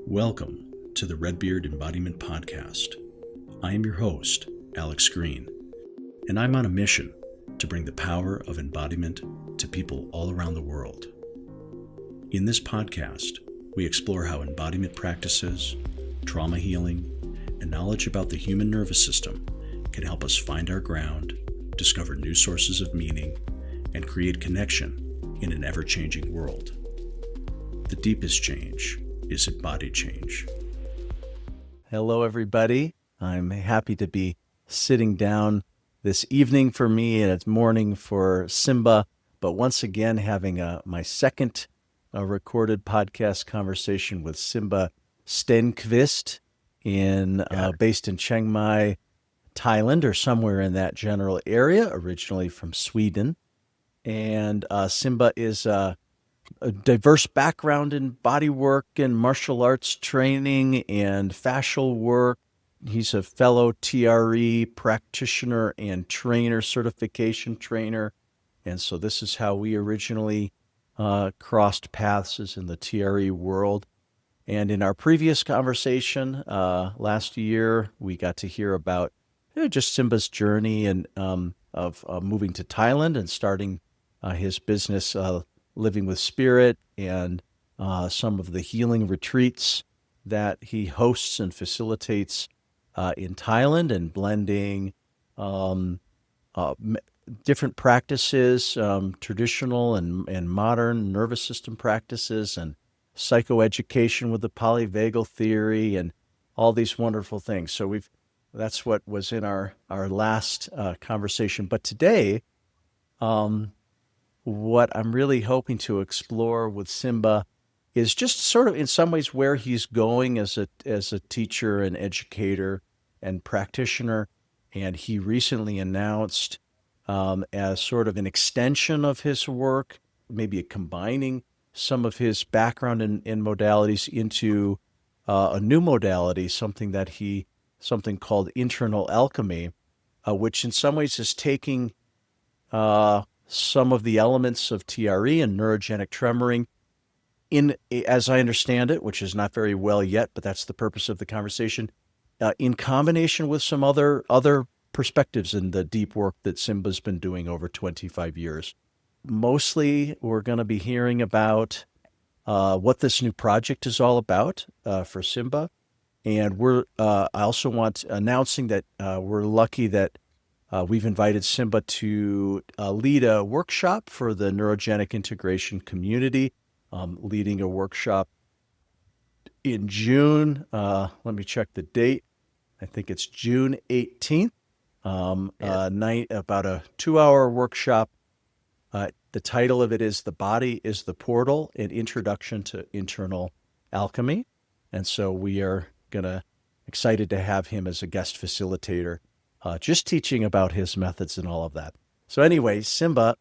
Welcome to the Redbeard Embodiment Podcast. I am your host, Alex Green, and I'm on a mission to bring the power of embodiment to people all around the world. In this podcast, we explore how embodiment practices, trauma healing, and knowledge about the human nervous system can help us find our ground, discover new sources of meaning, and create connection in an ever-changing world. The deepest change is embodied change. Hello, everybody. I'm happy to be sitting down this evening for me, and it's morning for Simba, but once again having my second recorded podcast conversation with Simba Stenqvist based in Chiang Mai, Thailand, or somewhere in that general area, originally from Sweden. And Simba is a diverse background in bodywork and martial arts training and fascial work. He's a fellow TRE practitioner and trainer, certification trainer. And so this is how we originally crossed paths, is in the TRE world. And in our previous conversation last year, we got to hear about just Simba's journey and of moving to Thailand and starting his business, Living with Spirit, and some of the healing retreats that he hosts and facilitates in Thailand, and blending different practices, traditional and modern nervous system practices, and psychoeducation with the polyvagal theory, and all these wonderful things. So that's what was in our last conversation. But today, what I'm really hoping to explore with Simba is just sort of in some ways where he's going as a teacher and educator and practitioner. And he recently announced, as sort of an extension of his work, maybe combining some of his background in modalities into a new modality, something called Internal Alchemy, which in some ways is taking some of the elements of TRE and neurogenic tremoring in, as I understand it, which is not very well yet, but that's the purpose of the conversation, in combination with some other perspectives in the deep work that Simba's been doing over 25 years. Mostly, we're going to be hearing about what this new project is all about for Simba. And I also want announcing that we're lucky that we've invited Simba to lead a workshop for the neurogenic integration community, leading a workshop in June. Let me check the date. I think it's June 18th, about a 2-hour workshop. The title of it is "The Body is the Portal: An Introduction to Internal Alchemy." And so we are excited to have him as a guest facilitator, just teaching about his methods and all of that. So anyway, Simba,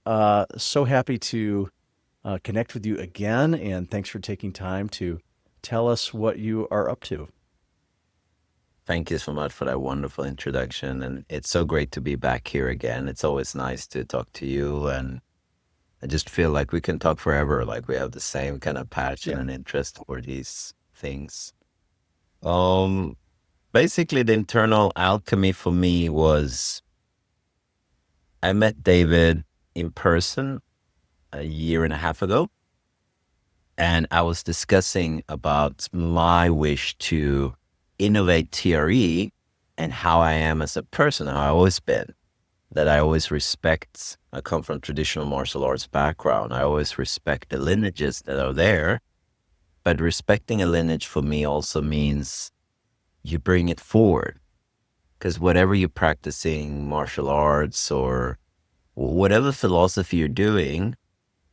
so happy to connect with you again, and thanks for taking time to tell us what you are up to. Thank you so much for that wonderful introduction, and it's so great to be back here again. It's always nice to talk to you, and I just feel like we can talk forever, like we have the same kind of passion and interest for these things. Basically, the internal alchemy for me was, I met David in person a year and a half ago, and I was discussing about my wish to innovate TRE and how I am as a person, how I've always been, that I always respect. I come from traditional martial arts background. I always respect the lineages that are there, but respecting a lineage for me also means you bring it forward, because whatever you're practicing, martial arts or whatever philosophy you're doing,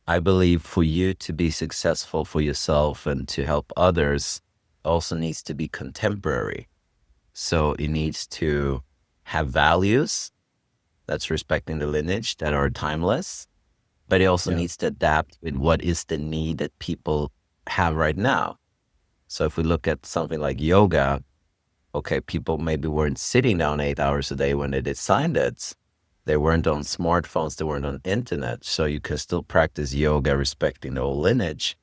I believe for you to be successful for yourself and to help others also needs to be contemporary. So it needs to have values that's respecting the lineage that are timeless, but it also needs to adapt with what is the need that people have right now. So if we look at something like yoga, okay, people maybe weren't sitting down 8 hours a day when they designed it. They weren't on smartphones, they weren't on internet. So you can still practice yoga respecting the old lineage,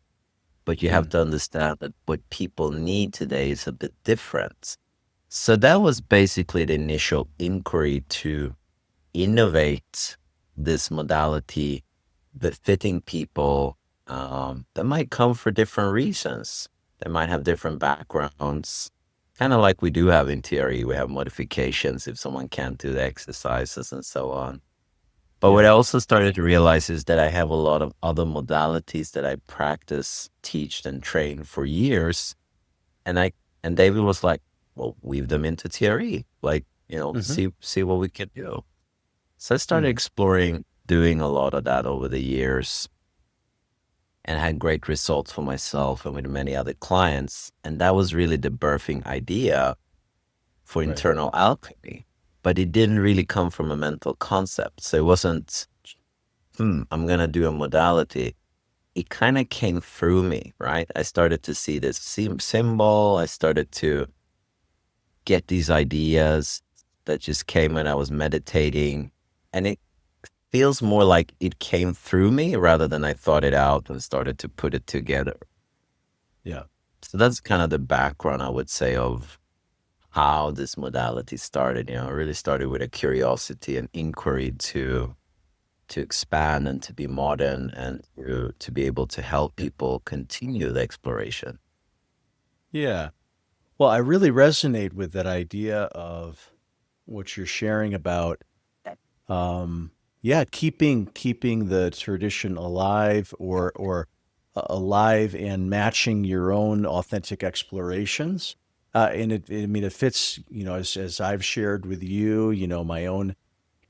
but you have to understand that what people need today is a bit different. So that was basically the initial inquiry to innovate this modality befitting people that might come for different reasons. They might have different backgrounds, kind of like we do have in theory. We have modifications if someone can't do the exercises and so on. But what I also started to realize is that I have a lot of other modalities that I practice, teach, and train for years. And David was like, well, weave them into theory, like, see what we can do. So I started exploring, doing a lot of that over the years, and had great results for myself and with many other clients. And that was really the birthing idea for Internal Alchemy. But it didn't really come from a mental concept. So it wasn't, I'm going to do a modality. It kind of came through me, right? I started to see this symbol. I started to get these ideas that just came when I was meditating. And it feels more like it came through me rather than I thought it out and started to put it together. Yeah. So that's kind of the background, I would say, of how this modality started. It really started with a curiosity and inquiry to expand and to be modern and to be able to help people continue the exploration. Yeah. Well, I really resonate with that idea of what you're sharing about, keeping the tradition alive or alive and matching your own authentic explorations. And it fits, as I've shared with you, my own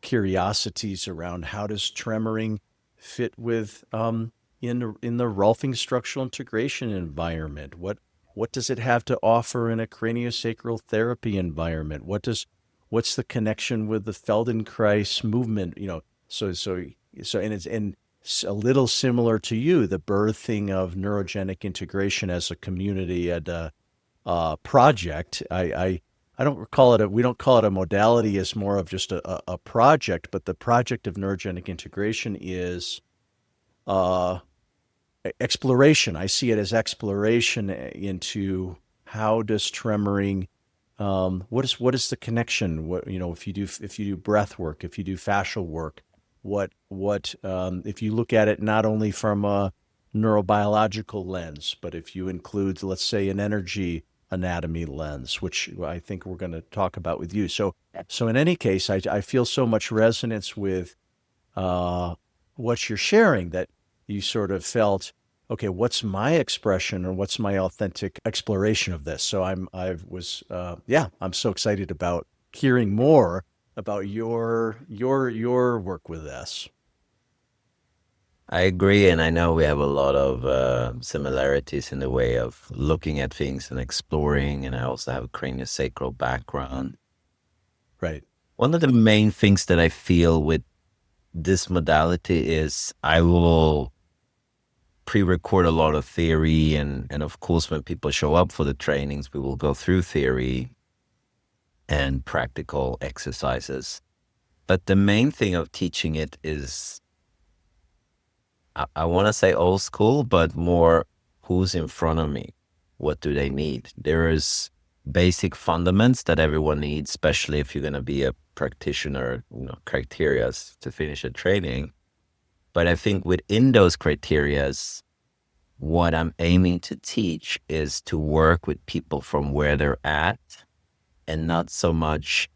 curiosities around how does tremoring fit with in the Rolfing structural integration environment. What does it have to offer in a craniosacral therapy environment? What's the connection with the Feldenkrais movement? And it's a little similar to you, the birthing of neurogenic integration as a community and project. I don't call it we don't call it a modality as more of just a project, but the project of neurogenic integration is exploration. I see it as exploration into how does tremoring, what is the connection? If you do breath work, if you do fascial work, if you look at it not only from a neurobiological lens, but if you include, let's say, an energy anatomy lens, which I think we're going to talk about with you. So in any case, I feel so much resonance with what you're sharing, that you sort of felt, okay, what's my expression or what's my authentic exploration of this? So I'm so excited about hearing more about your work with this. I agree, and I know we have a lot of similarities in the way of looking at things and exploring, and I also have a craniosacral background. Right. One of the main things that I feel with this modality is I will pre-record a lot of theory, and of course when people show up for the trainings, we will go through theory and practical exercises. But the main thing of teaching it is, I want to say old school, but more who's in front of me? What do they need? There is basic fundamentals that everyone needs, especially if you're going to be a practitioner, criteria to finish a training. But I think within those criteria, what I'm aiming to teach is to work with people from where they're at, and not so much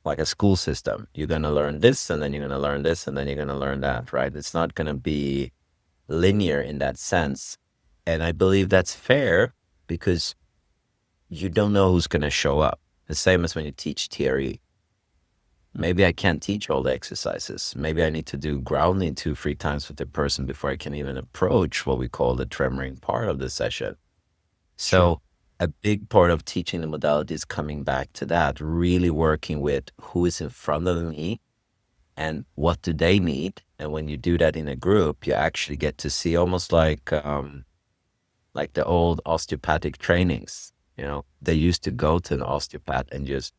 like a school system. You're going to learn this, and then you're going to learn this, and then you're going to learn that, right? It's not going to be linear in that sense. And I believe that's fair because you don't know who's going to show up. The same as when you teach theory. Maybe I can't teach all the exercises. Maybe I need to do grounding 2-3 times with the person before I can even approach what we call the tremoring part of the session. So a big part of teaching the modality is coming back to that, really working with who is in front of me and what do they need. And when you do that in a group, you actually get to see almost like the old osteopathic trainings. They used to go to an osteopath and just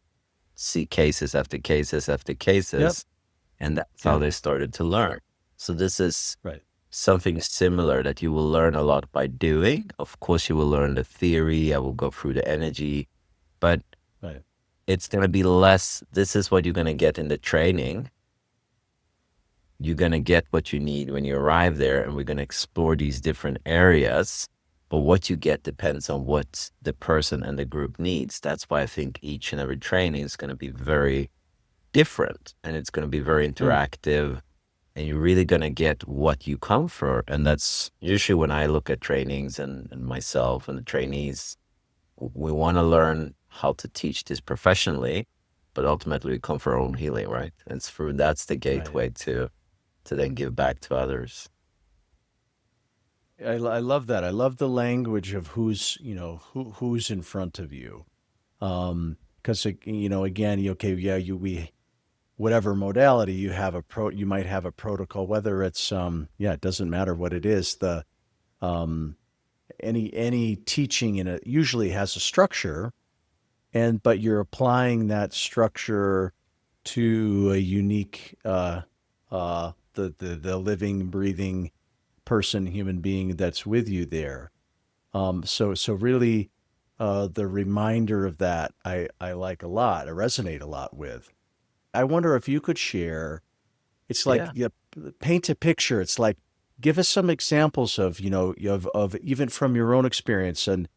see cases after cases after cases. And that's how they started to learn. So this is something similar that you will learn a lot by doing. Of course, you will learn the theory. I will go through the energy, but Right. it's going to be less. This is what you're going to get in the training. You're going to get what you need when you arrive there, and we're going to explore these different areas. But what you get depends on what the person and the group needs. That's why I think each and every training is going to be very different, and it's going to be very interactive, and you're really going to get what you come for. And that's usually when I look at trainings and myself and the trainees, we want to learn how to teach this professionally, but ultimately we come for our own healing, right? And that's the gateway to then give back to others. I love that. I love the language of who's in front of you. Because again, okay, yeah, we whatever modality you have you might have a protocol, whether it's it doesn't matter what it is. The any teaching in it usually has a structure, but you're applying that structure to a unique the living, breathing person, human being that's with you there. So really, the reminder of that I like a lot. I resonate a lot with. I wonder if you could share. It's like paint a picture. It's like give us some examples of of even from your own experience and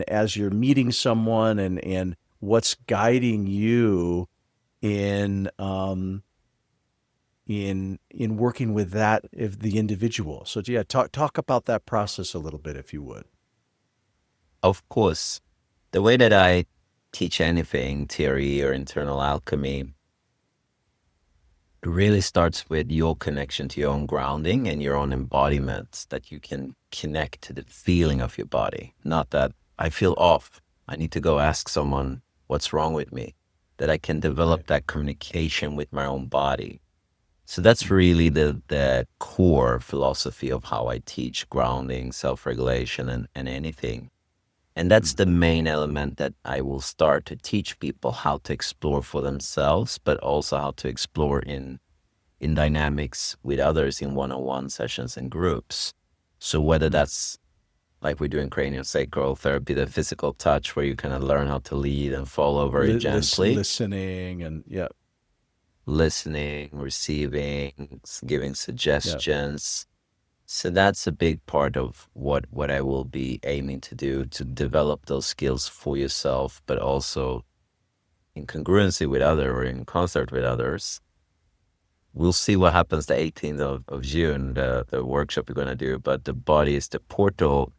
as you're meeting someone and what's guiding you in working with that if the individual. So yeah, talk about that process a little bit if you would. Of course, the way that I teach anything, theory or internal alchemy, it really starts with your connection to your own grounding and your own embodiment, that you can connect to the feeling of your body. Not that I feel off, I need to go ask someone what's wrong with me, that I can develop that communication with my own body. So that's really the core philosophy of how I teach grounding, self-regulation, and anything. And that's the main element that I will start to teach people how to explore for themselves, but also how to explore in dynamics with others in one-on-one sessions and groups. So whether that's like we do in craniosacral therapy, the physical touch where you kind of learn how to lead and follow very gently. Listening and listening, receiving, giving suggestions. So that's a big part of what I will be aiming to do, to develop those skills for yourself, but also in congruency with others or in concert with others. We'll see what happens the 18th of June, the workshop we're going to do, but the body is the portal.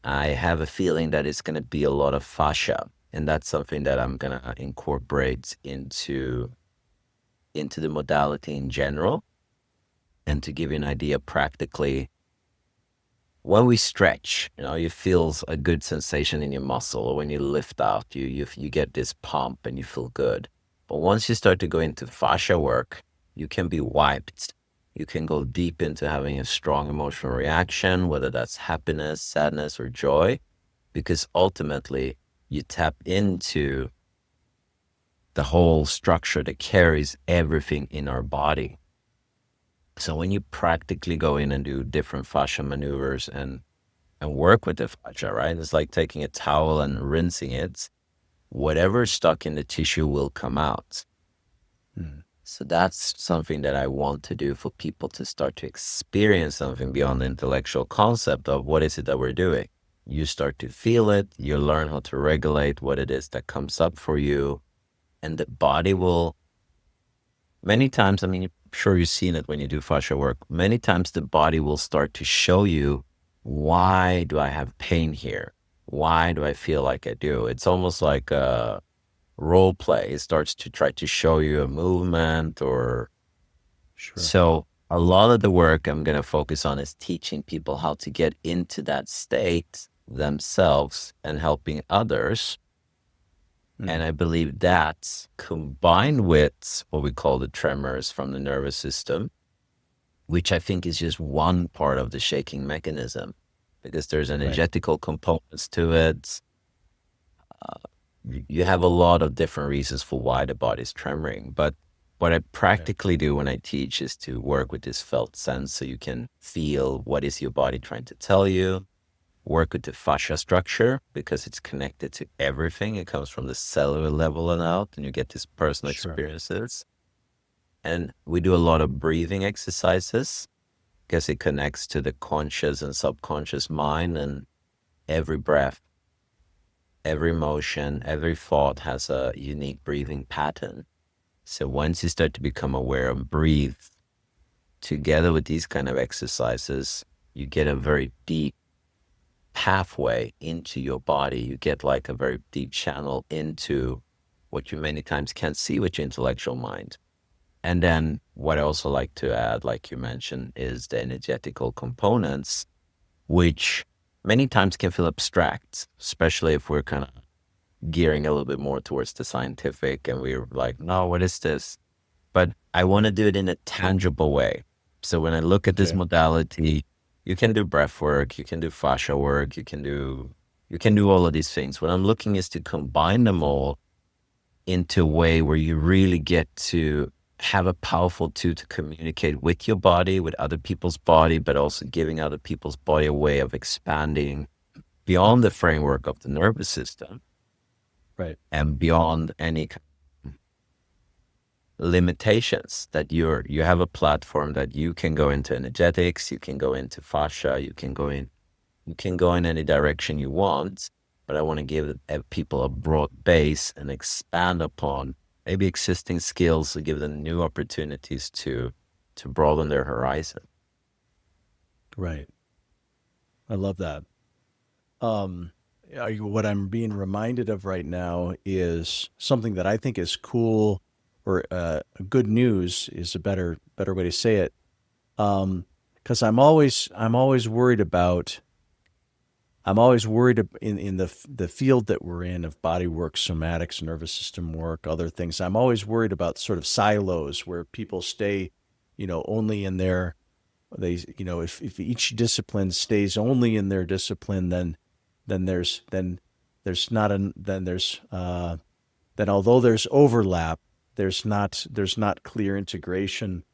I have a feeling that it's going to be a lot of fascia, and that's something that I'm going to incorporate into the modality in general. And to give you an idea practically, when we stretch, you feel a good sensation in your muscle, or when you lift out, you get this pump and you feel good. But once you start to go into fascia work, you can be wiped. You can go deep into having a strong emotional reaction, whether that's happiness, sadness, or joy, because ultimately you tap into the whole structure that carries everything in our body. So when you practically go in and do different fascia maneuvers and work with the fascia, right? It's like taking a towel and rinsing it. Whatever's stuck in the tissue will come out. So that's something that I want to do for people to start to experience something beyond the intellectual concept of what is it that we're doing. You start to feel it. You learn how to regulate what it is that comes up for you. And the body will, many times, I'm sure you've seen it when you do fascia work, many times the body will start to show you, why do I have pain here? Why do I feel like I do? It's almost like a role play. It starts to try to show you a movement or... Sure. So a lot of the work I'm going to focus on is teaching people how to get into that state themselves and helping others. And I believe that, combined with what we call the tremors from the nervous system, which I think is just one part of the shaking mechanism, because there's energetical components to it. You have a lot of different reasons for why the body's tremoring, but What I Okay. practically do when I teach is to work with this felt sense so you can feel what is your body trying to tell you. Work with the fascia structure because it's connected to everything. It comes from the cellular level and out, and you get these personal Sure. experiences. And we do a lot of breathing exercises because it connects to the conscious and subconscious mind, and every breath, every motion, every thought has a unique breathing pattern. So once you start to become aware and breathe together with these kind of exercises, you get a very deep pathway into your body. You get like a very deep channel into what you many times can't see with your intellectual mind. And then what I also like to add, like you mentioned, is the energetical components, which many times can feel abstract, especially if we're kind of gearing a little bit more towards the scientific and we're like, no, what is this? But I want to do it in a tangible way. So when I look at this Okay. modality, you can do breath work, you can do fascia work, you can do all of these things. What I'm looking is to combine them all into a way where you really get to have a powerful tool to communicate with your body, with other people's body, but also giving other people's body a way of expanding beyond the framework of the nervous system Right. and beyond any limitations. That you have a platform that you can go into energetics, you can go into fascia, you can go in any direction you want. But I want to give people a broad base and expand upon maybe existing skills to give them new opportunities to broaden their horizon. Right. I love that. What I'm being reminded of right now is something that I think is cool, or good news is a better way to say it. Because I'm always worried about in the field that we're in of bodywork, somatics, nervous system work, other things. I'm always worried about sort of silos where people stay, only in their if each discipline stays only in their discipline, then there's not an then there's then although there's overlap, there's not clear integration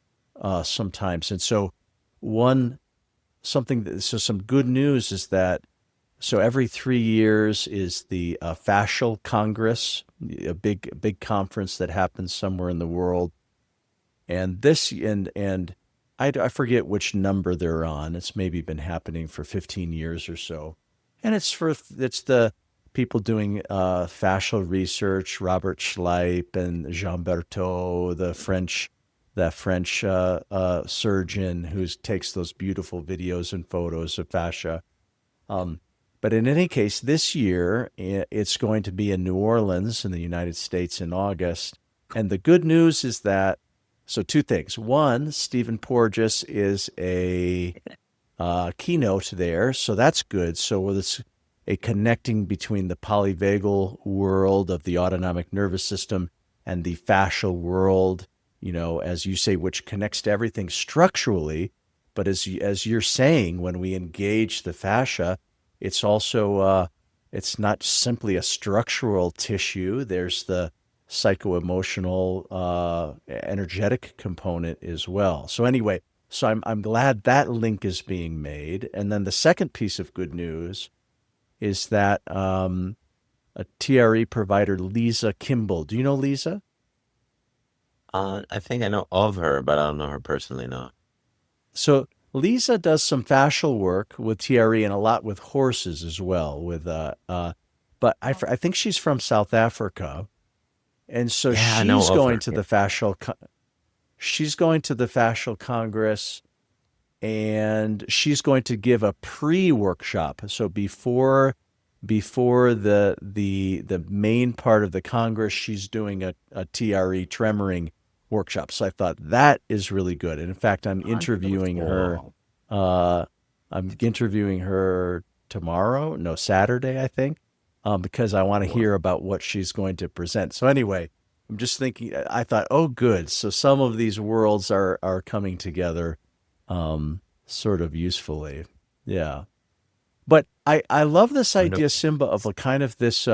sometimes. And so one some good news is that every 3 years is the fascial congress, a big conference that happens somewhere in the world. And I forget which number they're on. It's maybe been happening for 15 years or so. And it's the people doing fascial research, Robert Schleip and Jean Berthaud, the French surgeon who takes those beautiful videos and photos of fascia. Um, but in any case, this year it's going to be in New Orleans in the United States in August. And the good news is that, so two things. One, Stephen Porges is a keynote there, so that's good. So it's a connecting between the polyvagal world of the autonomic nervous system and the fascial world, as you say, which connects to everything structurally. But as you're saying, when we engage the fascia, it's also it's not simply a structural tissue. There's the psycho-emotional, energetic component as well. So anyway, I'm glad that link is being made. And then the second piece of good news is that a TRE provider, Lisa Kimball. Do you know Lisa? I think I know of her, but I don't know her personally, no. So Lisa does some fascial work with TRE and a lot with horses as well. But I think she's from South Africa, and so Yeah, I know she's of going her. to Yeah. the fascial congress, and she's going to give a pre-workshop. So before the main part of the congress, she's doing a TRE tremoring workshop. So I thought that is really good. And in fact, I'm interviewing her. Cool. I'm interviewing her tomorrow, no, Saturday, I think, because I want to Cool. hear about what she's going to present. So anyway, I'm just thinking. I thought, oh, good. So some of these worlds are coming together, sort of usefully. Yeah. But I love this idea, Wonderful. Simba, of a kind of this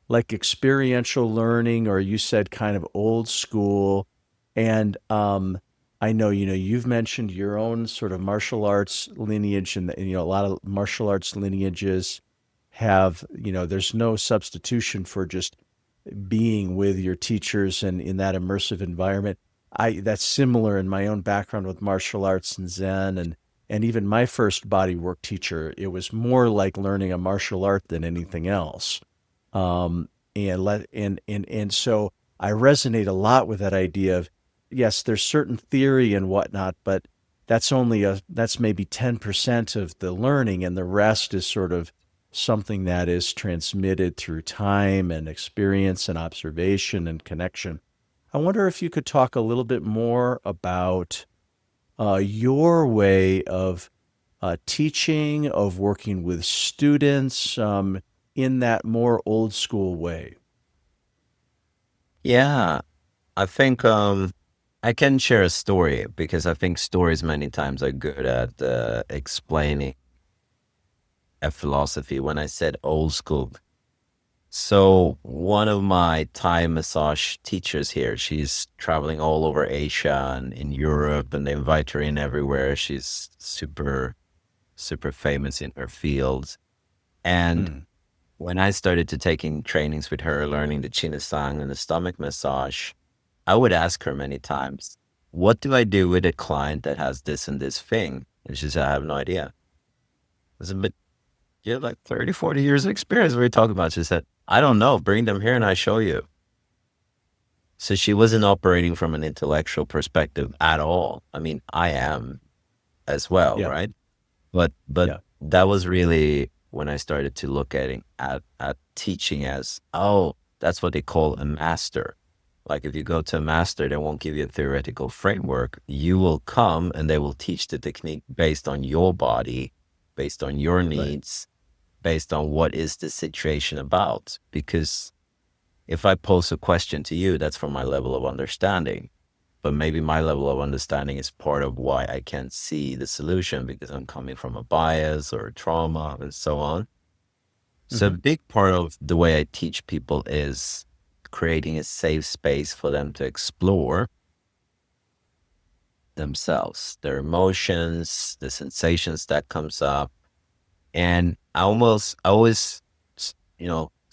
like experiential learning, or you said kind of old school, And I know, you've mentioned your own sort of martial arts lineage, and a lot of martial arts lineages have, there's no substitution for just being with your teachers and in that immersive environment. That's similar in my own background with martial arts and Zen, and even my first bodywork teacher. It was more like learning a martial art than anything else. Um, and so I resonate a lot with that idea of, yes, there's certain theory and whatnot, but that's maybe 10% of the learning, and the rest is sort of something that is transmitted through time and experience and observation and connection. I wonder if you could talk a little bit more about your way of teaching, of working with students in that more old school way. Yeah, I think I can share a story because I think stories many times are good at explaining a philosophy. When I said old school, so one of my Thai massage teachers here, she's traveling all over Asia and in Europe, and they invite her in everywhere. She's super famous in her field. And Mm. when I started to taking trainings with her, learning the Chinasang and the stomach massage, I would ask her many times, what do I do with a client that has this and this thing? And she said, I have no idea. I said, but you have like 30, 40 years of experience. What are you talking about? She said, I don't know. Bring them here and I show you. So she wasn't operating from an intellectual perspective at all. I mean, I am as well, Yeah, right? But yeah. that was really when I started to look at teaching as, oh, that's what they call a master. Like if you go to a master, they won't give you a theoretical framework. You will come and they will teach the technique based on your body, based on your Right. needs, based on what is the situation about. Because if I pose a question to you, that's from my level of understanding. But maybe my level of understanding is part of why I can't see the solution because I'm coming from a bias or a trauma and so on. So a Hmm. big part of the way I teach people is creating a safe space for them to explore themselves, their emotions, the sensations that comes up. And I always,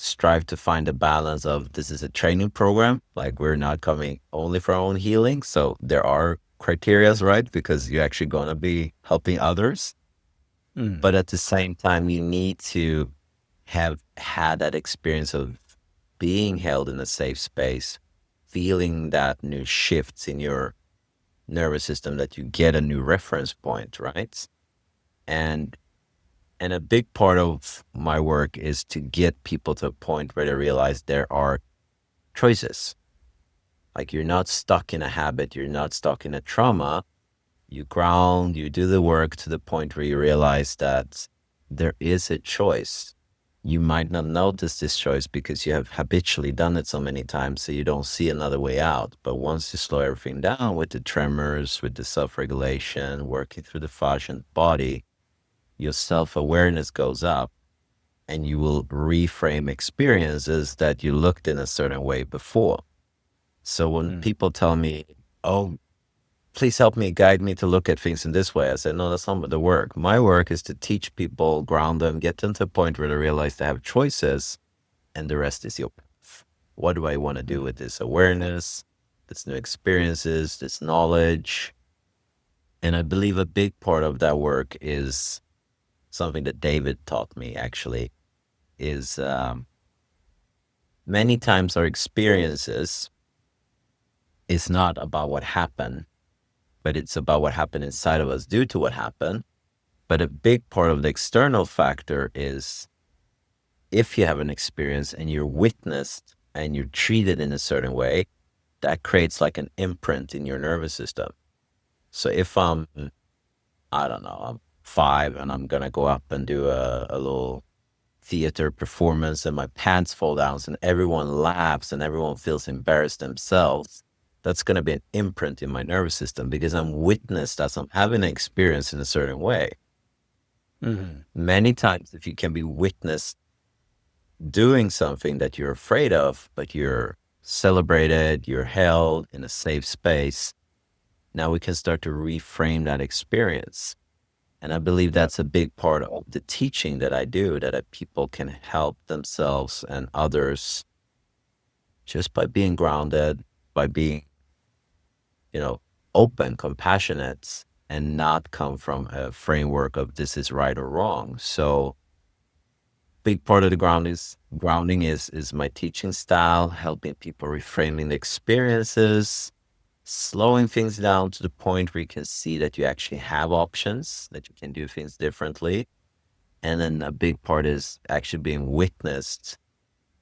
strive to find a balance of this is a training program. Like we're not coming only for our own healing. So there are criterias, right? Because you're actually going to be helping others. Mm. But at the same time, you need to have had that experience of being held in a safe space, feeling that new shifts in your nervous system, that you get a new reference point, right? And and a big part of my work is to get people to a point where they realize there are choices. Like you're not stuck in a habit, you're not stuck in a trauma. You ground, you do the work to the point where you realize that there is a choice. You might not notice this choice because you have habitually done it so many times, so you don't see another way out. But once you slow everything down with the tremors, with the self regulation, working through the fascial body, your self awareness goes up and you will reframe experiences that you looked in a certain way before. So when Mm. people tell me, oh, please help me, guide me to look at things in this way, I said, no, that's not the work. My work is to teach people, ground them, get them to a point where they realize they have choices, and the rest is your path. What do I want to do Mm. with this awareness, this new experiences, this knowledge? And I believe a big part of that work is something that David taught me actually is many times our experiences is not about what happened, but it's about what happened inside of us due to what happened. But a big part of the external factor is if you have an experience and you're witnessed and you're treated in a certain way, that creates like an imprint in your nervous system. So if I don't know, I'm 5 and I'm going to go up and do a little theater performance and my pants fall down and everyone laughs and everyone feels embarrassed themselves, that's going to be an imprint in my nervous system because I'm witnessed as I'm having an experience in a certain way. Hmm. Many times, if you can be witnessed doing something that you're afraid of, but you're celebrated, you're held in a safe space. Now we can start to reframe that experience. And I believe that's a big part of the teaching that I do, that people can help themselves and others just by being grounded, by being, open, compassionate, and not come from a framework of this is right or wrong. So big part of the grounding is my teaching style, helping people reframing the experiences, slowing things down to the point where you can see that you actually have options, that you can do things differently. And then a big part is actually being witnessed.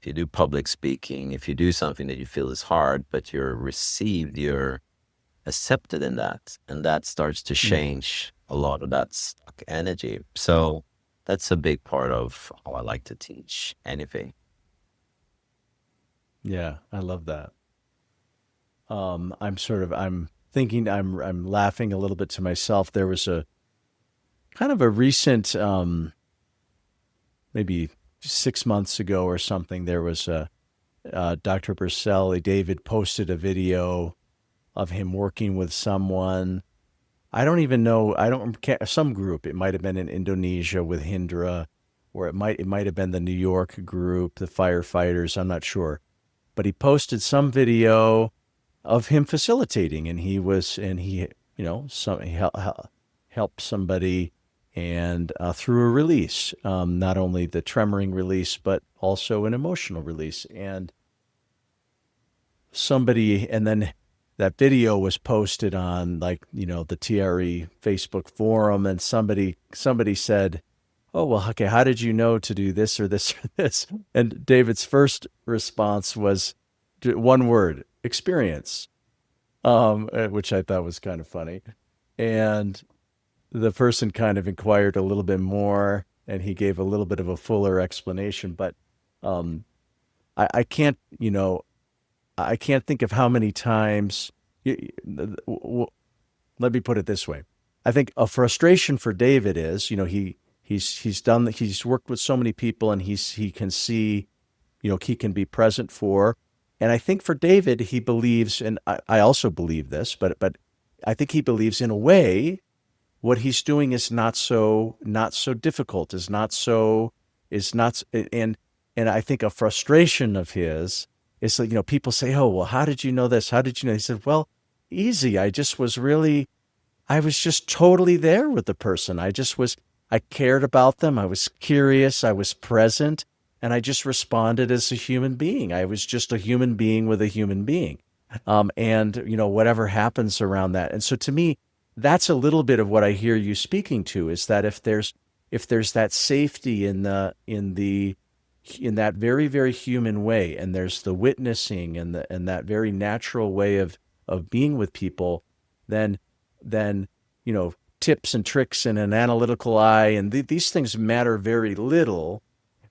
If you do public speaking, if you do something that you feel is hard, but you're received, you're accepted in that, and that starts to change a lot of that stuck energy. So that's a big part of how I like to teach anything. Yeah, I love that. I'm thinking, I'm laughing a little bit to myself. There was a kind of a recent, maybe 6 months ago or something, there was Dr. Berselli, David posted a video of him working with someone. I don't even know. Some group. It might have been in Indonesia with Hindra, or it might have been the New York group, the firefighters. I'm not sure, but he posted some video of him facilitating, and he helped somebody, and through a release, not only the tremoring release, but also an emotional release, and then that video was posted on, like, the TRE Facebook forum, and somebody said, "Oh, well, okay, how did you know to do this or this or this?" And David's first response was one word: experience, which I thought was kind of funny. And the person kind of inquired a little bit more, and he gave a little bit of a fuller explanation. But um, I can't, I can't think of how many times. Let me put it this way: I think a frustration for David is, he's worked with so many people, and he can see, he can be present for. And I think for David, he believes, and I also believe this, but I think he believes, in a way, what he's doing is not so difficult, and I think a frustration of his is like, people say, "Oh, well, how did you know this? How did you know?" He said, "Well, easy. I was just totally there with the person. I cared about them. I was curious. I was present, and I just responded as a human being. I was just a human being with a human being." And whatever happens around that. And so to me, that's a little bit of what I hear you speaking to, is that if there's that safety in that very, very human way, and there's the witnessing and that very natural way of being with people, then tips and tricks and an analytical eye and these things matter very little.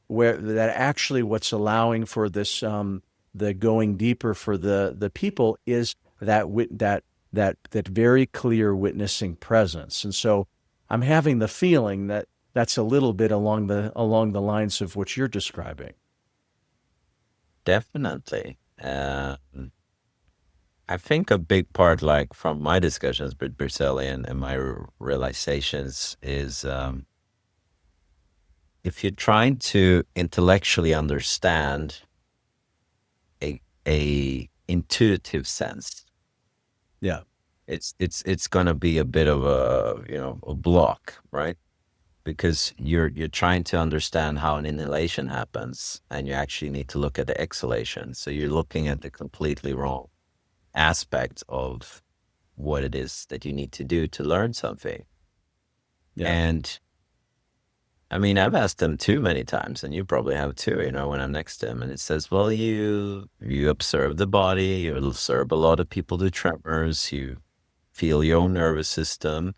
Where that actually, what's allowing for this, the going deeper for the people, is that very clear witnessing presence. And so I'm having the feeling that that's a little bit along the lines of what you're describing. Definitely. I think a big part, like from my discussions with Berselli and my realizations, is if you're trying to intellectually understand a intuitive sense, Yeah. it's going to be a bit of a block, right? Because you're trying to understand how an inhalation happens, and you actually need to look at the exhalation. So you're looking at the completely wrong aspect of what it is that you need to do to learn something. Yeah. And I mean, I've asked them too many times, and you probably have too, when I'm next to him, and it says, well, you observe the body, you observe a lot of people do tremors, you feel your own nervous system,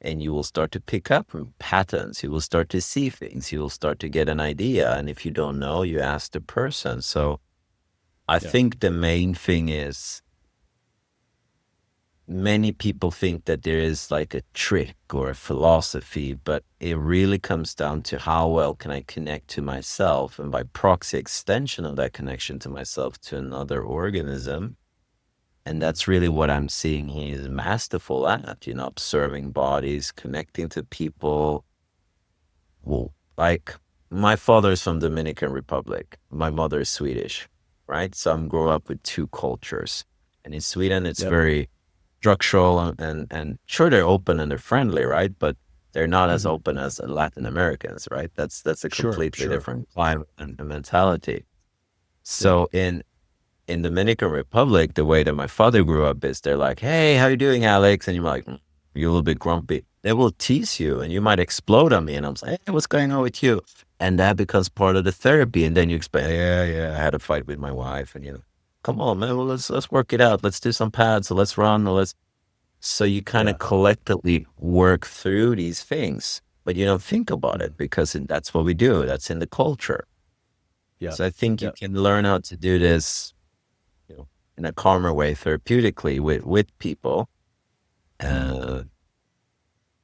and you will start to pick up patterns. You will start to see things. You will start to get an idea. And if you don't know, you ask the person. So I think the main thing is many people think that there is like a trick or a philosophy, but it really comes down to how well can I connect to myself, and by proxy extension of that connection to myself to another organism. And that's really what I'm seeing he is masterful at, observing bodies, connecting to people. Well, like my father is from Dominican Republic. My mother is Swedish, right? So I'm growing up with two cultures. And in Sweden, it's Yep. very structural and sure, they're open and they're friendly, right? But they're not as open as Latin Americans, right? That's a Sure, completely sure. different climate and mentality. So in Dominican Republic, the way that my father grew up is they're like, "Hey, how you doing, Alex?" And you're like, "You're a little bit grumpy." They will tease you and you might explode on me. And I'm like, "Hey, what's going on with you?" And that becomes part of the therapy. And then you explain, "Yeah, I had a fight with my wife." And come on, man, well, let's work it out. Let's do some pads. So let's run. So you kind Yeah. of collectively work through these things, but you don't think about it because that's what we do. That's in the culture. Yeah. So I think you Yep. can learn how to do this in a calmer way, therapeutically with people, uh,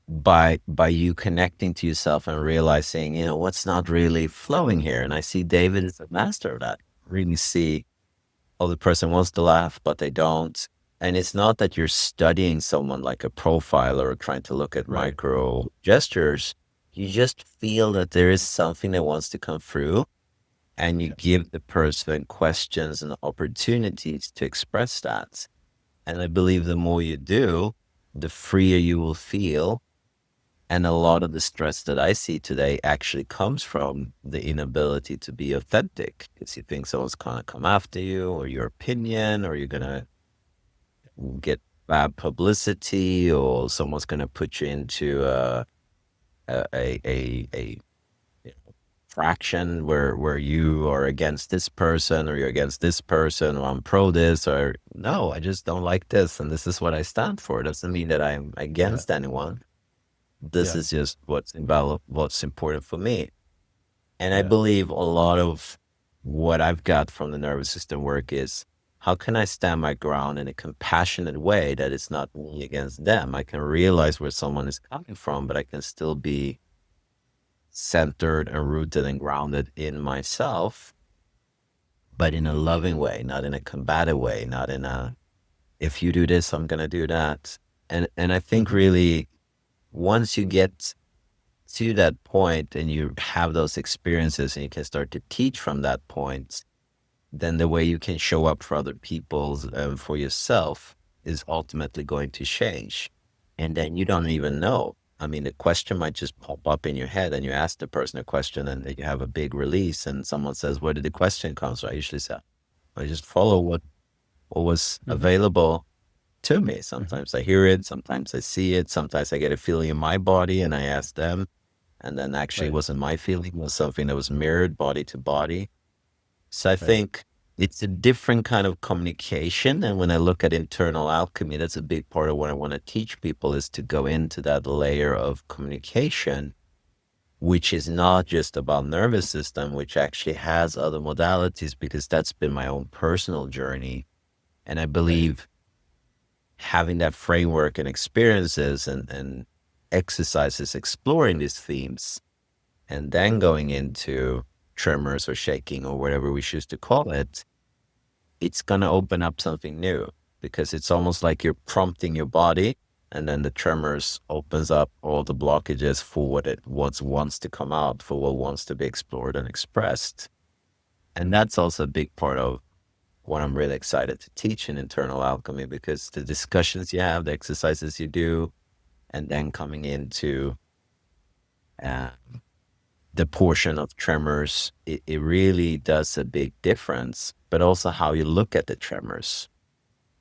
by you connecting to yourself and realizing, what's not really flowing here. And I see David is a master of that. Really see, oh, the person wants to laugh, but they don't. And it's not that you're studying someone like a profiler or trying to look at Right. micro gestures. You just feel that there is something that wants to come through, and you give the person questions and opportunities to express that. And I believe the more you do, the freer you will feel. And a lot of the stress that I see today actually comes from the inability to be authentic, because you think someone's going to come after you or your opinion, or you're going to get bad publicity, or someone's going to put you into a fraction where you are against this person or you're against this person, or I'm pro this, or no, I just don't like this and this is what I stand for. It doesn't mean that I'm against anyone. This Yeah. is just what's important for me. And I Yeah. believe a lot of what I've got from the nervous system work is, how can I stand my ground in a compassionate way that it's not me against them? I can realize where someone is coming from, but I can still be centered and rooted and grounded in myself, but in a loving way, not in a combative way, not in a, if you do this, I'm gonna do that. And I think really once you get to that point and you have those experiences and you can start to teach from that point, then the way you can show up for other people and for yourself is ultimately going to change. And then you don't even know. I mean, the question might just pop up in your head and you ask the person a question and you have a big release and someone says, "Where did the question come from?" I usually say, I just follow what was available to me. Sometimes I hear it, sometimes I see it, sometimes I get a feeling in my body and I ask them. And then actually it Right. wasn't my feeling, it was something that was mirrored body to body. So I Right. think it's a different kind of communication. And when I look at internal alchemy, that's a big part of what I want to teach people, is to go into that layer of communication, which is not just about nervous system, which actually has other modalities, because that's been my own personal journey. And I believe having that framework and experiences and exercises exploring these themes, and then going into tremors or shaking or whatever we choose to call it, it's going to open up something new, because it's almost like you're prompting your body, and then the tremors opens up all the blockages for what wants to come out, for what wants to be explored and expressed. And that's also a big part of what I'm really excited to teach in Internal Alchemy, because the discussions you have, the exercises you do, and then coming into uh, the portion of tremors, it really does a big difference, but also how you look at the tremors.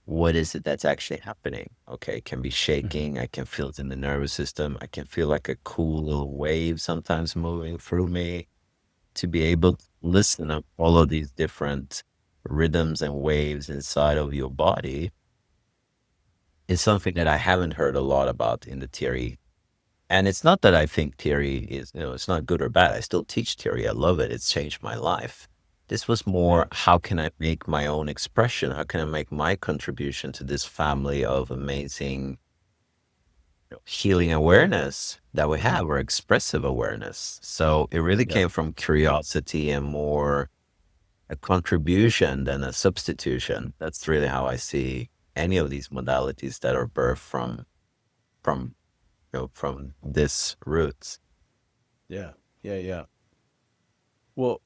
What is it that's actually happening? Okay, it can be shaking. I can feel it in the nervous system. I can feel like a cool little wave sometimes moving through me. To be able to listen and follow these different rhythms and waves inside of your body is something that I haven't heard a lot about in the theory. And it's not that I think theory is, it's not good or bad. I still teach theory. I love it. It's changed my life. This was more, how can I make my own expression? How can I make my contribution to this family of amazing healing awareness that we have, or expressive awareness? So it really Yeah. came from curiosity and more a contribution than a substitution. That's really how I see any of these modalities that are birthed from from this roots. Yeah. Yeah. Yeah. Well,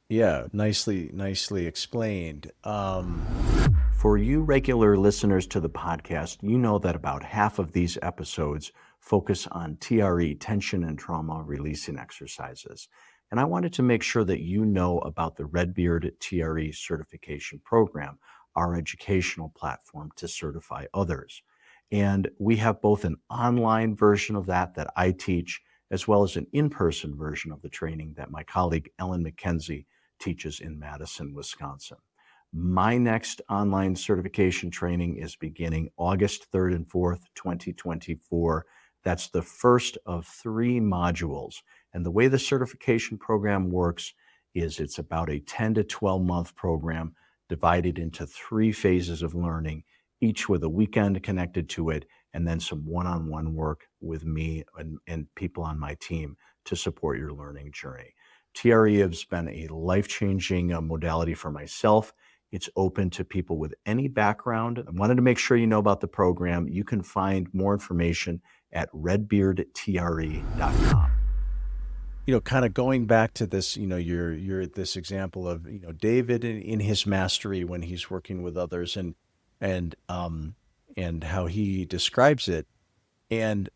yeah, nicely explained. For you regular listeners to the podcast, you know that about half of these episodes focus on TRE, tension and trauma releasing exercises. And I wanted to make sure that you know about the Redbeard TRE certification program, our educational platform to certify others. And we have both an online version of that I teach, as well as an in-person version of the training that my colleague Ellen McKenzie teaches in Madison, Wisconsin. My next online certification training is beginning August 3rd and 4th, 2024. That's the first of 3 modules. And the way the certification program works is it's about a 10 to 12 month program divided into 3 phases of learning, each with a weekend connected to it, and then some one-on-one work with me and people on my team to support your learning journey. TRE has been a life-changing modality for myself. It's open to people with any background. I wanted to make sure you know about the program. You can find more information at redbeardtre.com. Kind of going back to this, you're this example of, David in his mastery when he's working with others and how he describes it. And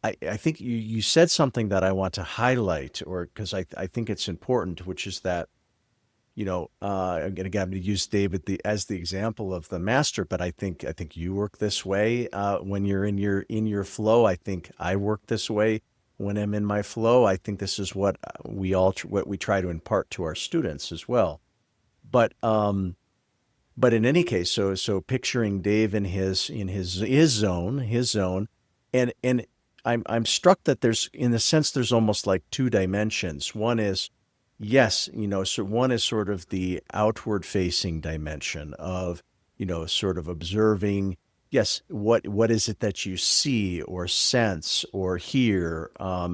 I think you said something that I want to highlight, or because I think it's important, which is that, I'm going to use David as the example of the master, but I think you work this way when you're in your flow. I think I work this way when I'm in my flow. I think this is what we try to impart to our students as well. But in any case, so picturing Dave in his zone, and I'm struck that there's almost like 2 dimensions. One is, yes, so one is sort of the outward facing dimension of, sort of observing, yes, what is it that you see or sense or hear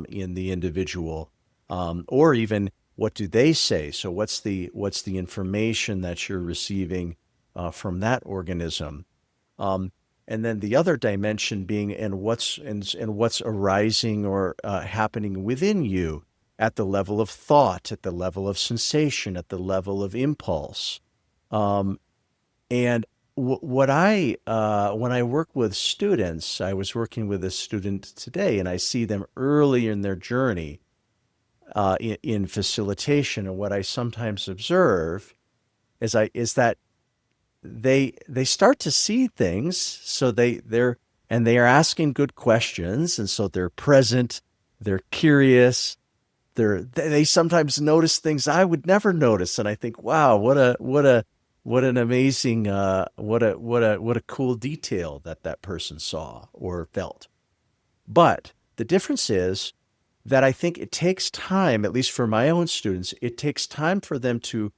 in the individual, or even what do they say? So what's the information that you're receiving from that organism? And then the other dimension being, and what's arising or happening within you at the level of thought, at the level of sensation, at the level of impulse. And when I work with students, I was working with a student today, and I see them early in their journey in facilitation. And what I sometimes observe is that they start to see things. So they are asking good questions, and so they're present, they're curious. They sometimes notice things I would never notice, and I think, wow, what an amazing, what a cool detail that person saw or felt. But the difference is that I think it takes time, at least for my own students, it takes time for them to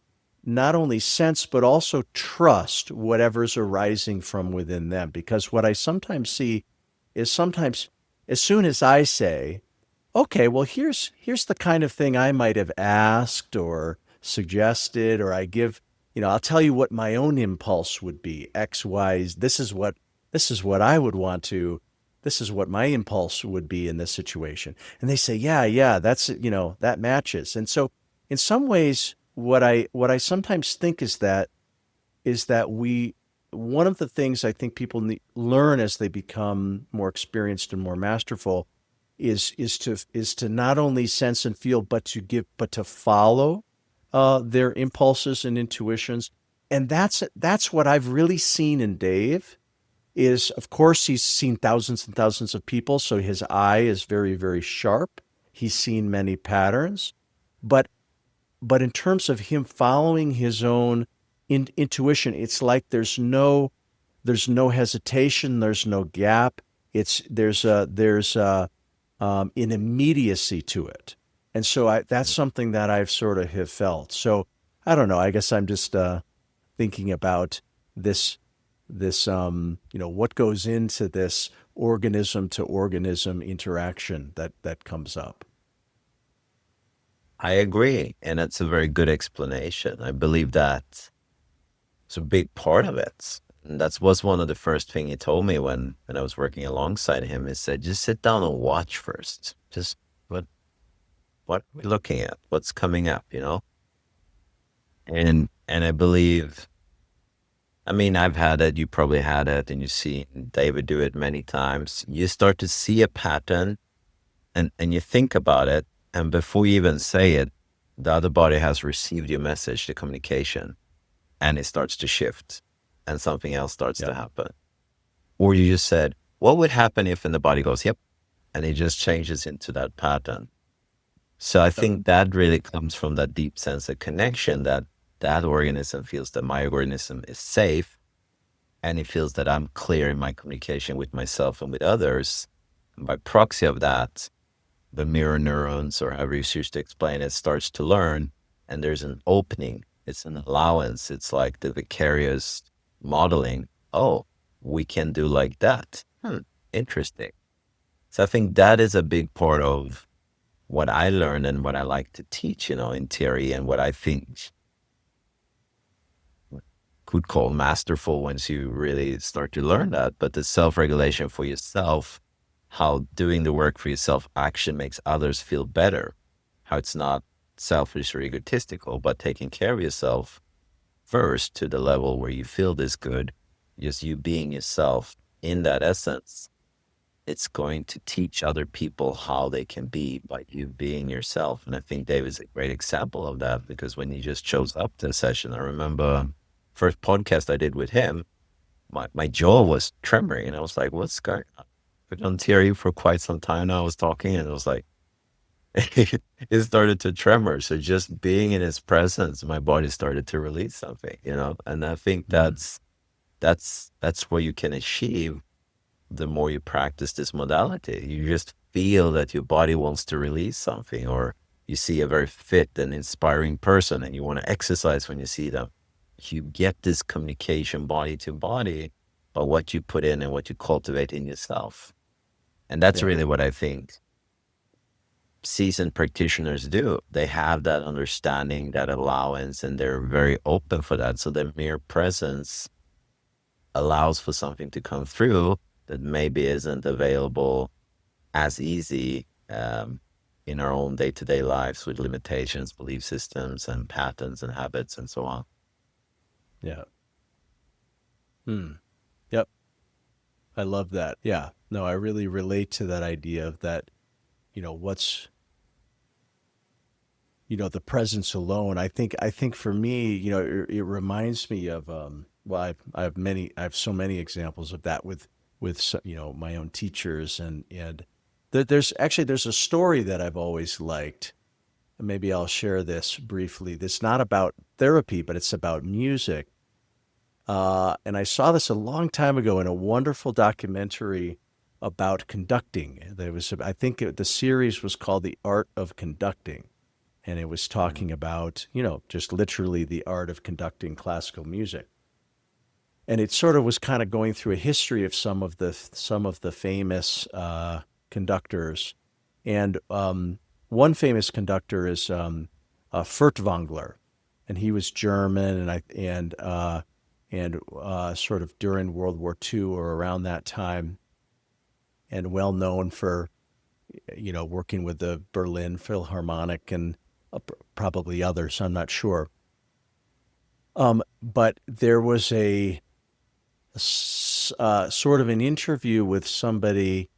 not only sense but also trust whatever's arising from within them. Because what I sometimes see is sometimes as soon as I say, okay, well, here's the kind of thing I might have asked or suggested, or I give, I'll tell you what my own impulse would be, X, Y, this is what I would want to, this is what my impulse would be in this situation. And they say, yeah, that's, that matches. And so in some ways, what I sometimes think is that one of the things I think people learn as they become more experienced and more masterful is to not only sense and feel, but to follow their impulses and intuitions. And that's what I've really seen in Dave. Is, of course, he's seen thousands and thousands of people, so his eye is very, very sharp. He's seen many patterns, but in terms of him following his own intuition, it's like there's no hesitation, there's no gap. There's an immediacy to it. And so that's something that I've sort of have felt. So I don't know. I guess I'm just thinking about this what goes into this organism to organism interaction that comes up. I agree. And that's a very good explanation. I believe that it's a big part of it. And that was one of the first thing he told me when I was working alongside him. He said, just sit down and watch first. Just what are we looking at? What's coming up, you know? And I believe, I mean, I've had it, you probably had it, and you see David do it many times. You start to see a pattern and you think about it, and before you even say it, the other body has received your message, the communication, and it starts to shift and something else starts to happen. Or you just said, what would happen if, and the body goes, yep, and it just changes into that pattern. So I think that really comes from that deep sense of connection, that that organism feels that my organism is safe, and it feels that I'm clear in my communication with myself and with others. And by proxy of that, the mirror neurons, or however you choose to explain it, starts to learn, and there's an opening. It's an allowance. It's like the vicarious modeling. Oh, we can do like that. Interesting. So I think that is a big part of what I learned and what I like to teach, in theory, and what I think could call masterful once you really start to learn that. But the self-regulation for yourself, how doing the work for yourself actually makes others feel better, how it's not selfish or egotistical, but taking care of yourself first to the level where you feel this good, just you being yourself in that essence. It's going to teach other people how they can be by you being yourself. And I think Dave is a great example of that, because when he just shows up to a session, I remember first podcast I did with him, my jaw was tremoring, and I was like, what's going on? I've been on theory for quite some time now. I was talking, and it was like, it started to tremor. So just being in his presence, my body started to release something, and I think that's what you can achieve the more you practice this modality. You just feel that your body wants to release something, or you see a very fit and inspiring person and you want to exercise when you see them. You get this communication body to body by what you put in and what you cultivate in yourself. And that's really what I think seasoned practitioners do. They have that understanding, that allowance, and they're very open for that. So their mere presence allows for something to come through that maybe isn't available as easy in our own day-to-day lives, with limitations, belief systems, and patterns and habits and so on. Yeah. Yep. I love that. Yeah. No, I really relate to that idea of that, what's, the presence alone. I think for me, it reminds me of, well, I have so many examples of that with my own teachers, and there's a story that I've always liked. Maybe I'll share this briefly. This not about therapy, but it's about music. And I saw this a long time ago in a wonderful documentary about conducting. I think the series was called The Art of Conducting. And it was talking about, just literally the art of conducting classical music. And it sort of was kind of going through a history of some of the famous conductors. And one famous conductor is Furtwängler, and he was German, and sort of during World War II or around that time, and well known for working with the Berlin Philharmonic and probably others. I'm not sure. But there was a sort of an interview with somebody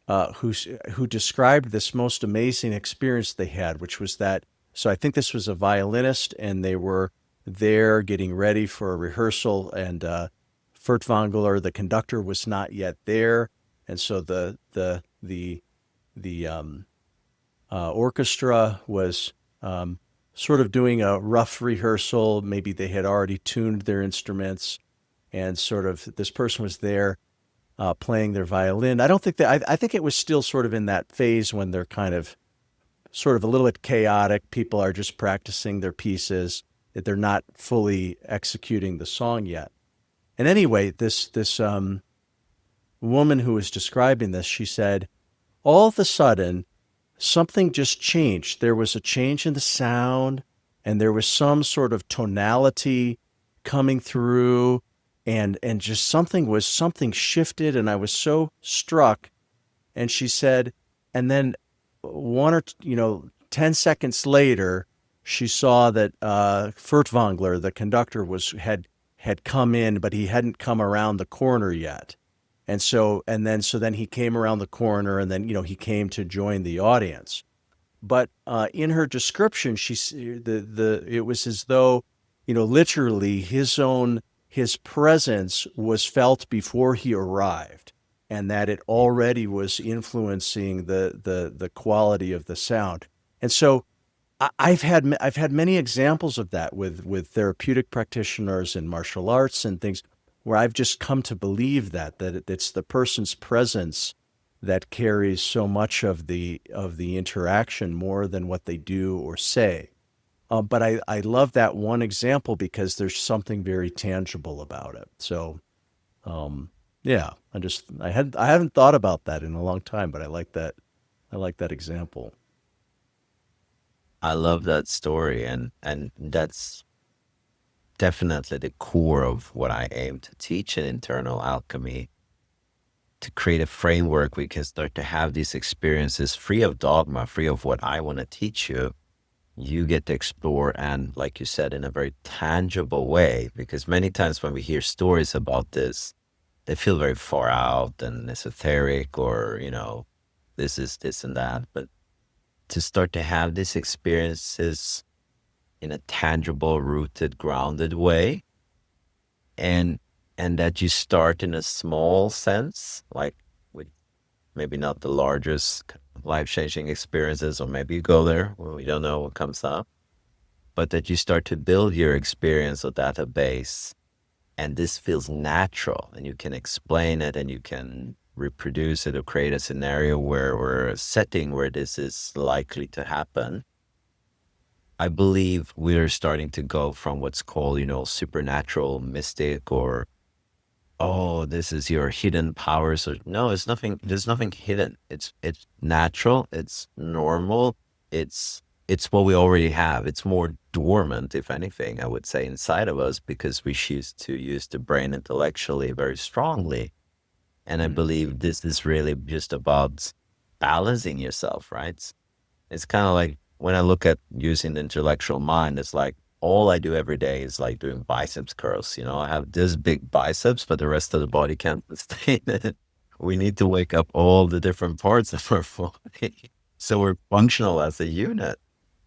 who described this most amazing experience they had, which was that. So I think this was a violinist, and they were there getting ready for a rehearsal, and Furtwängler, the conductor, was not yet there, and so the orchestra was sort of doing a rough rehearsal. Maybe they had already tuned their instruments, and sort of this person was there playing their violin. I don't think that, I think it was still sort of in that phase when they're kind of sort of a little bit chaotic. People are just practicing their pieces, that they're not fully executing the song yet. And anyway, this woman who was describing this, she said, all of a sudden, something just changed. There was a change in the sound, and there was some sort of tonality coming through, and just something shifted, and I was so struck. And she said, and then 10 seconds later, she saw that Furtwängler, the conductor, had come in, but he hadn't come around the corner yet. And so then he came around the corner, and then he came to join the audience. But in her description, it was as though literally his presence was felt before he arrived, and that it already was influencing the quality of the sound. And so I've had many examples of that with therapeutic practitioners and martial arts and things, where I've just come to believe that it's the person's presence that carries so much of the interaction more than what they do or say. But I love that one example because there's something very tangible about it. So, yeah, I haven't thought about that in a long time, but I like that. I like that example. I love that story, and that's definitely the core of what I aim to teach in Internal Alchemy, to create a framework we can start to have these experiences free of dogma, free of what I want to teach you. You get to explore, and like you said, in a very tangible way, because many times when we hear stories about this, they feel very far out and esoteric, or, this is this and that. But to start to have these experiences in a tangible, rooted, grounded way, and that you start in a small sense, like with maybe not the largest life-changing experiences, or maybe you go there where we don't know what comes up, but that you start to build your experience or database, and this feels natural, and you can explain it, and you can reproduce it, or create a scenario or a setting where this is likely to happen. I believe we're starting to go from what's called, supernatural, mystic, or, oh, this is your hidden powers. Or no, it's nothing. There's nothing hidden. It's natural. It's normal. It's what we already have. It's more dormant, if anything, I would say, inside of us, because we choose to use the brain intellectually very strongly. And I believe this is really just about balancing yourself, right? It's kind of like, when I look at using the intellectual mind, it's like all I do every day is like doing biceps curls. I have this big biceps, but the rest of the body can't sustain it. We need to wake up all the different parts of our body, so we're functional as a unit.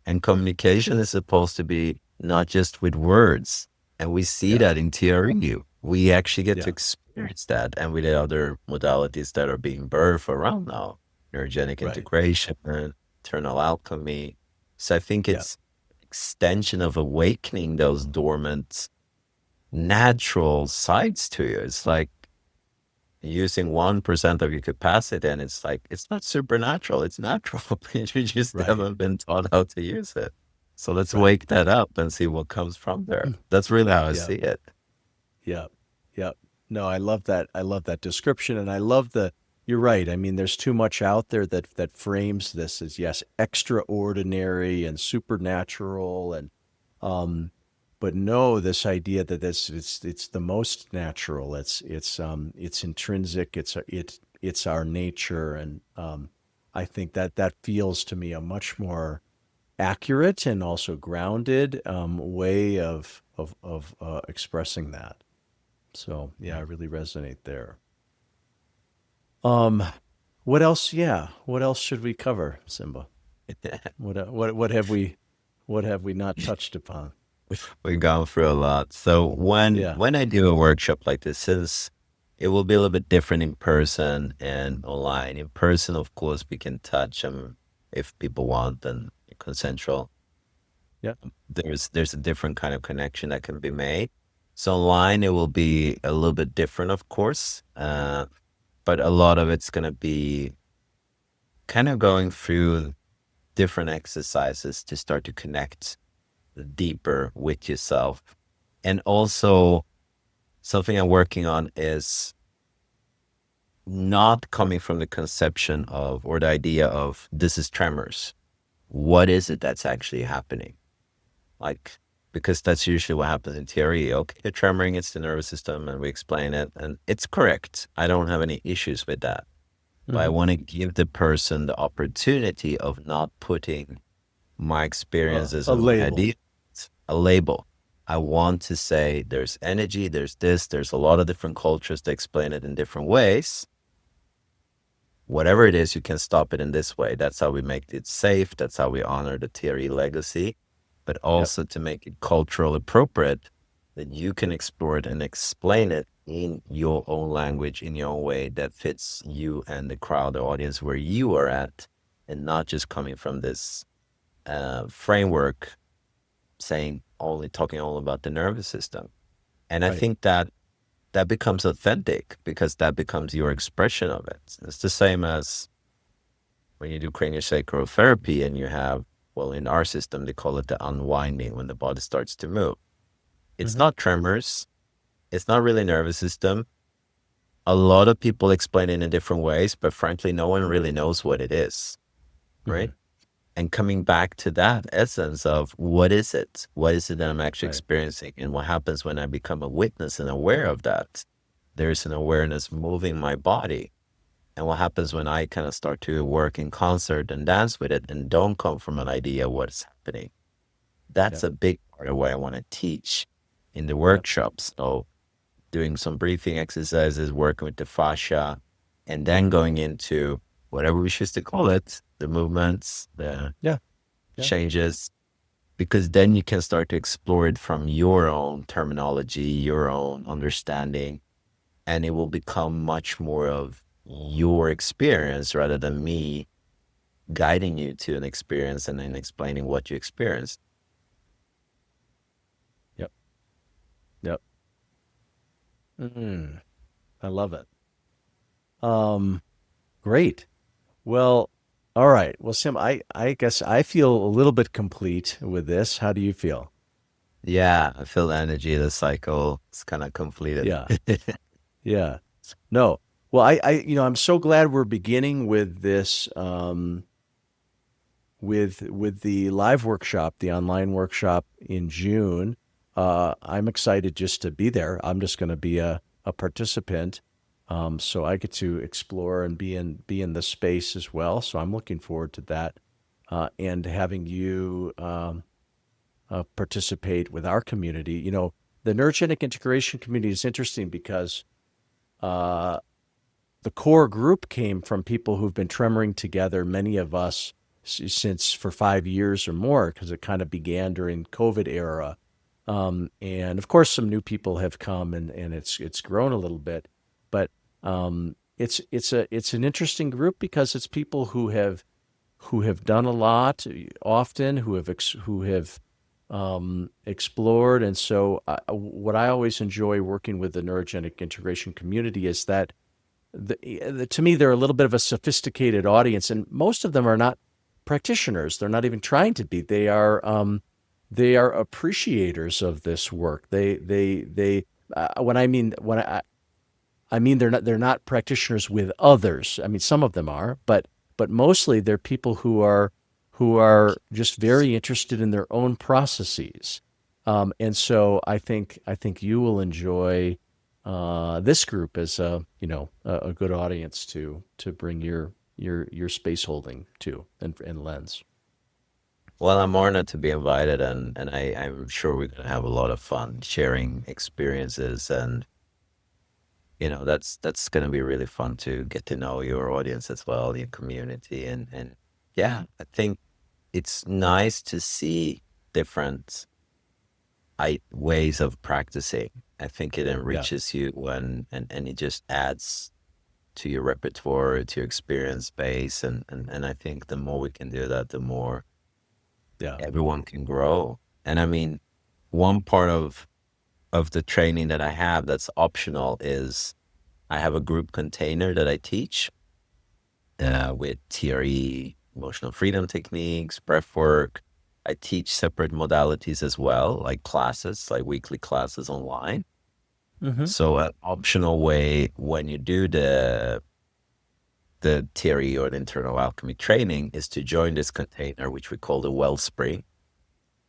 And communication is supposed to be not just with words. And we see that in TRU. We actually get to experience that, and with the other modalities that are being birthed around now, neurogenic integration, internal alchemy. So I think it's extension of awakening those dormant, natural sides to you. It's like using 1% of your capacity, and it's like, it's not supernatural, it's natural. You just haven't been taught how to use it. So let's wake that up and see what comes from there. That's really how I see it. Yeah. No, I love that. I love that description, and I love you're right. I mean, there's too much out there that frames this as, yes, extraordinary and supernatural, and but no, this idea that it's the most natural. It's intrinsic. It's our nature, and I think that feels to me a much more accurate and also grounded way of expressing that. So yeah, I really resonate there. What else? Yeah, what else should we cover, Simba? What have we not touched upon? We've gone through a lot. So when I do a workshop like this, since it will be a little bit different in person and online. In person, of course, we can touch them if people want, and consensual. Yeah. There's a different kind of connection that can be made. So online, it will be a little bit different, of course, but a lot of it's going to be kind of going through different exercises to start to connect deeper with yourself. And also something I'm working on is not coming from the conception of, or the idea of, this is tremors. What is it that's actually happening? Like, because that's usually what happens in theory. Okay, you're tremoring, it's the nervous system, and we explain it, and it's correct. I don't have any issues with that. But I want to give the person the opportunity of not putting my experiences A or my label. ideas a label. I want to say there's energy, there's this, there's a lot of different cultures that explain it in different ways. Whatever it is, you can stop it in this way. That's how we make it safe. That's how we honor the theory legacy, but also to make it cultural appropriate, that you can explore it and explain it in your own language, in your own way that fits you and the crowd or audience where you are at, and not just coming from this framework talking all about the nervous system. And I think that becomes authentic, because that becomes your expression of it. It's the same as when you do craniosacral therapy and you have, well, in our system, they call it the unwinding, when the body starts to move. It's not tremors. It's not really nervous system. A lot of people explain it in different ways, but frankly, no one really knows what it is, right? And coming back to that essence of, what is it? What is it that I'm actually experiencing? And what happens when I become a witness and aware of that? There's an awareness moving my body. And what happens when I kind of start to work in concert and dance with it and don't come from an idea of what's happening? That's a big part of what I want to teach in the workshops. So doing some breathing exercises, working with the fascia, and then going into whatever we choose to call it, the movements, the changes, because then you can start to explore it from your own terminology, your own understanding, and it will become much more of your experience rather than me guiding you to an experience and then explaining what you experienced. I love it. Great. Well, all right. Well, Sim, I guess I feel a little bit complete with this. How do you feel? Yeah, I feel the energy, the cycle is kind of completed. Yeah. Yeah. No. Well, I'm so glad we're beginning with this, with the live workshop, the online workshop in June. I'm excited just to be there. I'm just going to be a participant. So I get to explore and be in the space as well. So I'm looking forward to that, and having you participate with our community. The neurogenic integration community is interesting because the core group came from people who've been tremoring together, many of us, since for 5 years or more, because it kind of began during COVID era. And of course, some new people have come, and it's grown a little bit, but it's an interesting group because it's people who have done a lot, often who have explored. And so what I always enjoy working with the neurogenic integration community is that to me, they're a little bit of a sophisticated audience, and most of them are not practitioners. They're not even trying to be. They are appreciators of this work. I mean they're not practitioners with others. I mean, some of them are, but mostly they're people who are just very interested in their own processes. And so I think you will enjoy this group as a good audience to bring your space holding to and lens. Well, I'm honored to be invited, and I'm sure we're gonna have a lot of fun sharing experiences, and that's gonna be really fun to get to know your audience as well, your community, and yeah, I think it's nice to see different ways of practicing. I think it enriches you and it just adds to your repertoire, to your experience base, and I think the more we can do that, the more everyone can grow. And I mean, one part of the training that I have that's optional is I have a group container that I teach with theory, emotional freedom techniques, breathwork. I teach separate modalities as well, like classes, like weekly classes online. Mm-hmm. So an optional way when you do the theory or the internal alchemy training is to join this container, which we call the wellspring,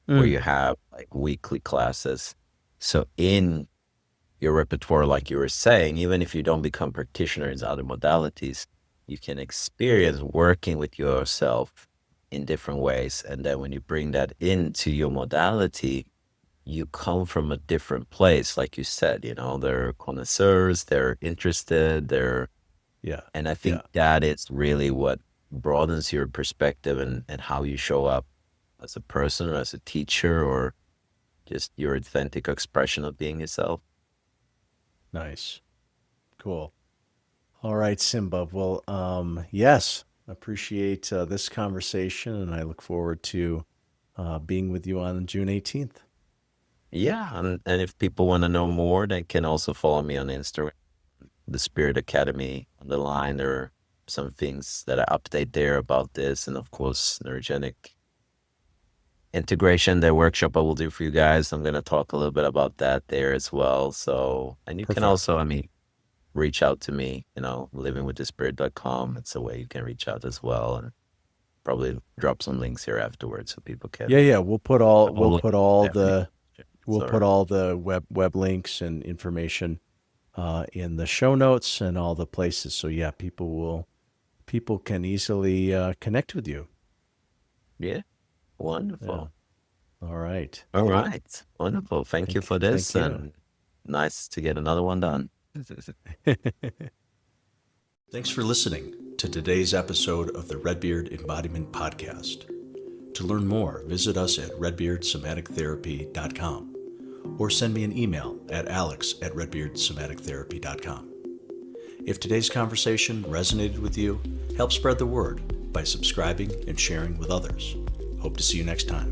where you have like weekly classes. So in your repertoire, like you were saying, even if you don't become practitioners in other modalities, you can experience working with yourself in different ways. And then when you bring that into your modality, you come from a different place. Like you said, they're connoisseurs, they're interested, Yeah. and I think that is really what broadens your perspective and how you show up as a person or as a teacher or just your authentic expression of being yourself. Nice. Cool. All right, Simba. Well, yes, appreciate this conversation, and I look forward to being with you on June 18th. Yeah, and if people want to know more, they can also follow me on Instagram, the Spirit Academy on the line. There are some things that I update there about this, and of course, neurogenic integration, the workshop I will do for you guys. I'm going to talk a little bit about that there as well. So, and you can Perfect. also, reach out to me, livingwiththespirit.com. It's a way you can reach out as well, and probably drop some links here afterwards so people can. Yeah. We'll put all the web links and information in the show notes and all the places. So yeah, people can easily connect with you. Yeah. Wonderful. Yeah. All right. Wonderful. Thank you for this. Thank you. And nice to get another one done. Thanks for listening to today's episode of the Redbeard Embodiment Podcast. To learn more, visit us at redbeardsomatictherapy.com or send me an email at alex@redbeardsomatictherapy.com. If today's conversation resonated with you, help spread the word by subscribing and sharing with others. Hope to see you next time.